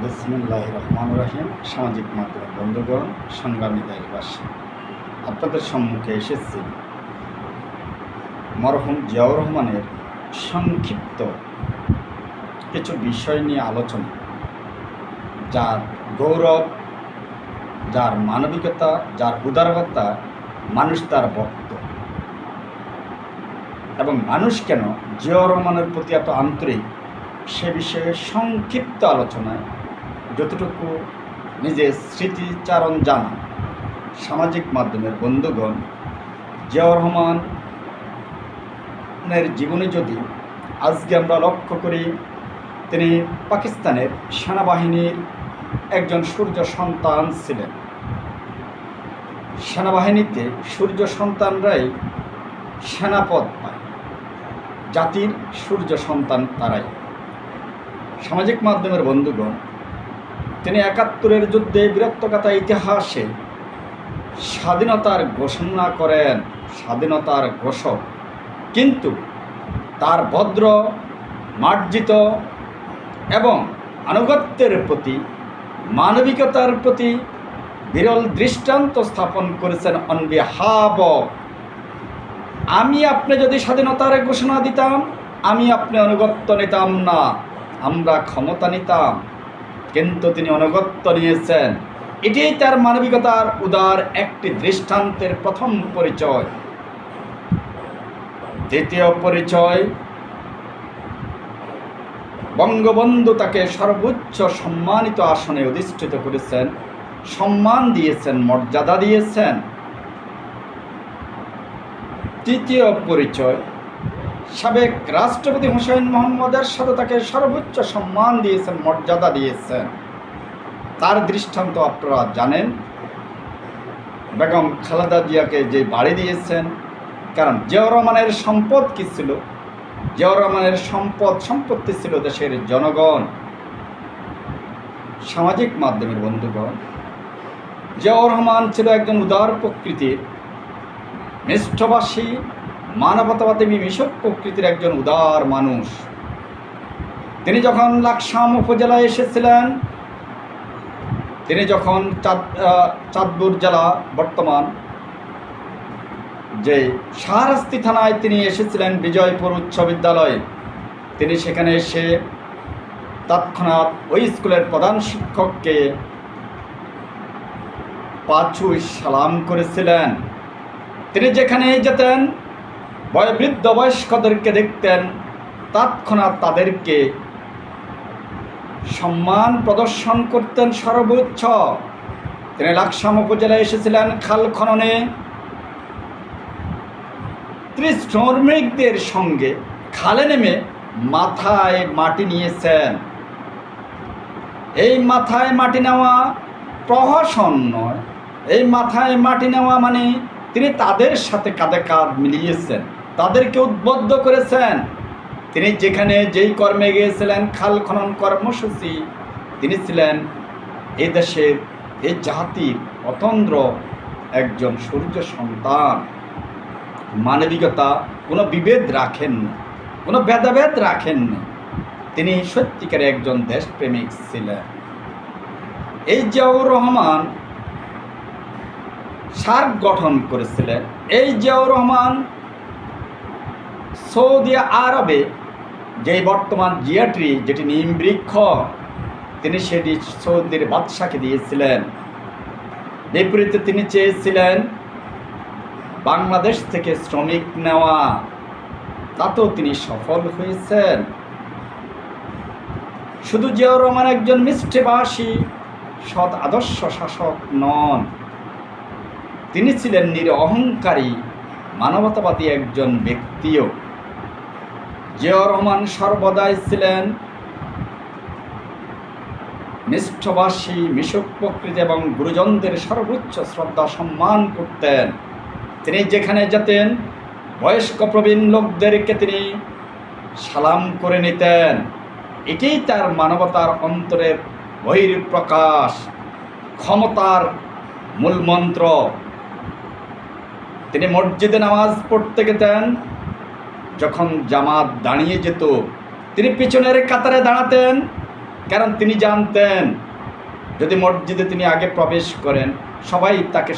বিসমিল্লাহির রহমানির রহিম। সামাজিক মাধ্যমের বন্ধুগণ, সংগ্রামী দেশবাসী, আপনাদের সম্মুখে এসেছি মরহুম জিয়াউর রহমানের সংক্ষিপ্ত কিছু বিষয় নিয়ে আলোচনা, যার গৌরব, যার মানবিকতা, যার উদারতা, মানুষ তার ভক্ত, এবং মানুষ কেন জিয়াউর রহমানের প্রতি এত আন্তরিক, সে বিষয়ে সংক্ষিপ্ত আলোচনায় যতটুকু নিজের স্মৃতিচারণ জানা সামাজিক মাধ্যমের বন্ধুগণ, জিয়াউর রহমানের জীবনে যদি আজকে আমরা লক্ষ্য করি, তিনি পাকিস্তানের সেনাবাহিনীর একজন সূর্য সন্তান ছিলেন। সেনাবাহিনীতে সূর্য সন্তানরাই সেনাপদ পায়, জাতির সূর্য সন্তান তারাই। সামাজিক মাধ্যমের বন্ধুগণ, তিনি ৭১-এর যুদ্ধে বীরত্বগাথা ইতিহাসে স্বাধীনতার ঘোষণা করেন, স্বাধীনতার ঘোষক। কিন্তু তার ভদ্র, মার্জিত এবং আনুগত্যের প্রতি, মানবিকতার প্রতি বিরল দৃষ্টান্ত স্থাপন করেছেন অন বিহাফ অফ। আমি আপনি যদি স্বাধীনতার ঘোষণা দিতাম, আমি আপনি আনুগত্য নিতাম না, আমরা ক্ষমতা নিতাম, কিন্তু তিনি আনুগত্য নিয়েছেন। এটাই তার মানবিকতার উদার একটি দৃষ্টান্তের প্রথম পরিচয়। দ্বিতীয় পরিচয়, বঙ্গবন্ধু তাকে সর্বোচ্চ সম্মানিত আসনে অধিষ্ঠিত করেছেন, সম্মান দিয়েছেন, মর্যাদা দিয়েছেন। তৃতীয় পরিচয়, সাবেক রাষ্ট্রপতি হুসাইন মোহাম্মদের সাথে তাকে সর্বোচ্চ সম্মান দিয়েছেন, মর্যাদা দিয়েছেন। তার দৃষ্টান্ত আপনারা জানেন, বেগম খালেদা জিয়াকে যে বাড়ি দিয়েছেন। কারণ জিয়াউর রহমানের সম্পদ কী ছিল? জিয়াউর রহমানের সম্পত্তি ছিল দেশের জনগণ। সামাজিক মাধ্যমের বন্ধুগণ, জিয়াউর রহমান ছিল একজন উদার প্রকৃতির, মিষ্টভাষী, মানবতাবাদী, মিশুক প্রকৃতির একজন উদার মানুষ। তিনি যখন লাকসাম উপজেলায় এসেছিলেন, তিনি যখন চাঁদপুর জেলা বর্তমান যে শাহরাস্তি থানায় তিনি এসেছিলেন বিজয়পুর উচ্চ বিদ্যালয়ে, তিনি সেখানে এসে তৎক্ষণাৎ ওই স্কুলের প্রধান শিক্ষককে পাছুই সালাম করেছিলেন। তিনি যেখানে যেতেন, বয়োবৃদ্ধ বয়স্কদেরকে দেখতেন, তৎক্ষণাৎ তাদেরকে সম্মান প্রদর্শন করতেন সর্বোচ্চ। তিনি লাকসাম উপজেলায় এসেছিলেন খাল খননে ৩০ শ্রমিকদের সঙ্গে খালে নেমে মাথায় মাটি নিয়েছেন। এই মাথায় মাটি নেওয়া প্রহসন নয়, এই মাথায় মাটি নেওয়া মানে তিনি তাদের সাথে কাঁধে কাঁধ মিলিয়েছেন, তাদেরকে উদ্বুদ্ধ করেছেন। তিনি যেখানে যেই কর্মে গিয়েছিলেন, খাল খনন কর্মসূচি, তিনি ছিলেন এ দেশের, এ জাতির অতন্দ্র একজন সূর্য সন্তান। মানবিকতা কোনো বিভেদ রাখেন না, কোনো ভেদাভেদ রাখেন না। তিনি সত্যিকারে একজন দেশপ্রেমিক ছিলেন। এই জিয়াউর রহমান সার্ক গঠন করেছিলেন। এই জিয়াউর রহমান সৌদি আরবে যেই বর্তমান জিয়াট্রি, যেটি নিম বৃক্ষ, তিনি সেটি সৌদির বাদশাকে দিয়েছিলেন। বিপরীতে তিনি চেয়েছিলেন বাংলাদেশ থেকে শ্রমিক নেওয়া, তাতেও তিনি সফল হয়েছেন। শুধু জিয়াউর রহমান একজন মিষ্টভাষী, সৎ আদর্শ শাসক নন, তিনি ছিলেন নিরঅহংকারী, মানবতাবাদী একজন ব্যক্তিও। জিয়াউর রহমান সর্বদাই ছিলেন মিষ্টভাষী, মিশুক প্রকৃতি এবং গুরুজনদের সর্বোচ্চ শ্রদ্ধা সম্মান করতেন। তিনি যেখানে যেতেন, বয়স্ক প্রবীণ লোকদেরকে তিনি সালাম করে নিতেন। এটাই তার মানবতার অন্তরের বহিঃপ্রকাশ, ক্ষমতার মূলমন্ত্র। তিনি মসজিদে নামাজ পড়তে গেতেন, যখন জামাত দাঁড়িয়ে যেত, তিনি পিছনের কাতারে দাঁড়াতেন, কারণ তিনি জানতেন যদি মসজিদে তিনি আগে প্রবেশ করেন সবাই তাকে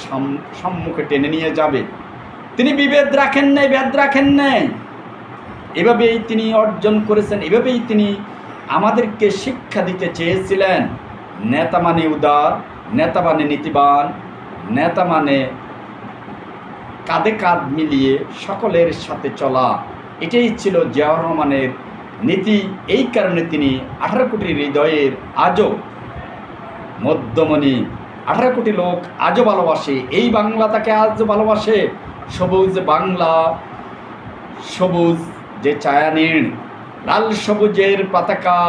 সম্মুখে টেনে নিয়ে যাবে। তিনি বিভেদ রাখেন নাই, ভেদ রাখেন নাই। এভাবেই তিনি অর্জন করেছেন, এভাবেই তিনি আমাদেরকে শিক্ষা দিতে চেয়েছিলেন। নেতা মানে উদার, নেতা মানে নীতিবান, নেতা মানে কাঁধে কাঁধ মিলিয়ে সকলের সাথে চলা। এটাই ছিল জিয়াউর রহমানের নীতি। এই কারণে তিনি 18 কোটি হৃদয়ের আজও মধ্যমণি, 18 কোটি লোক আজও ভালোবাসে, এই বাংলা তাকে আজও ভালোবাসে। সবুজ বাংলা, সবুজ যে ছায়ানীড়, লাল সবুজের পতাকা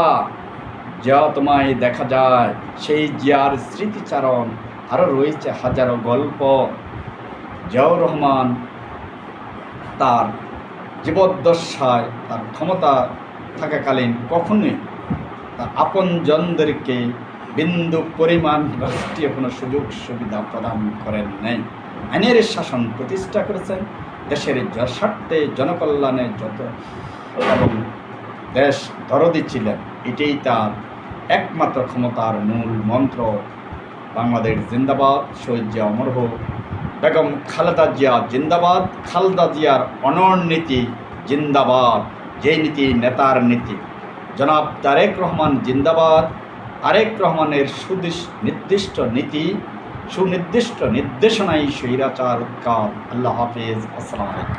যা তোমায় দেখা যায়, সেই জিয়ার স্মৃতিচারণ আরও রয়েছে হাজারো গল্প। জিয়াউর রহমান তার জীবদ্দশায়, তার ক্ষমতা থাকাকালীন কখনোই তার আপনজনদেরকে বিন্দু পরিমাণ রাষ্ট্রীয় কোনো সুযোগ সুবিধা প্রদান করেন নাই। আইনের শাসন প্রতিষ্ঠা করেছেন, দেশের স্বার্থে জনকল্যাণে যত এবং দেশ দরদি ছিলেন। এটাই তার একমাত্র ক্ষমতার মূল মন্ত্র। বাংলাদেশ জিন্দাবাদ, শহীদ জিয়া অমর হোক, বেগম খালেদা জিয়া জিন্দাবাদ, খালেদা জিয়ার অনড় নীতি জিন্দাবাদ, যে নীতি নেতার নীতি। জনাব তারেক রহমান জিন্দাবাদ, তারেক রহমানের সুনির্দিষ্ট নীতি, সুনির্দিষ্ট নির্দেশনায় স্বৈরাচার উৎখাত। আল্লাহ হাফেজ, আসসালামু আলাইকুম।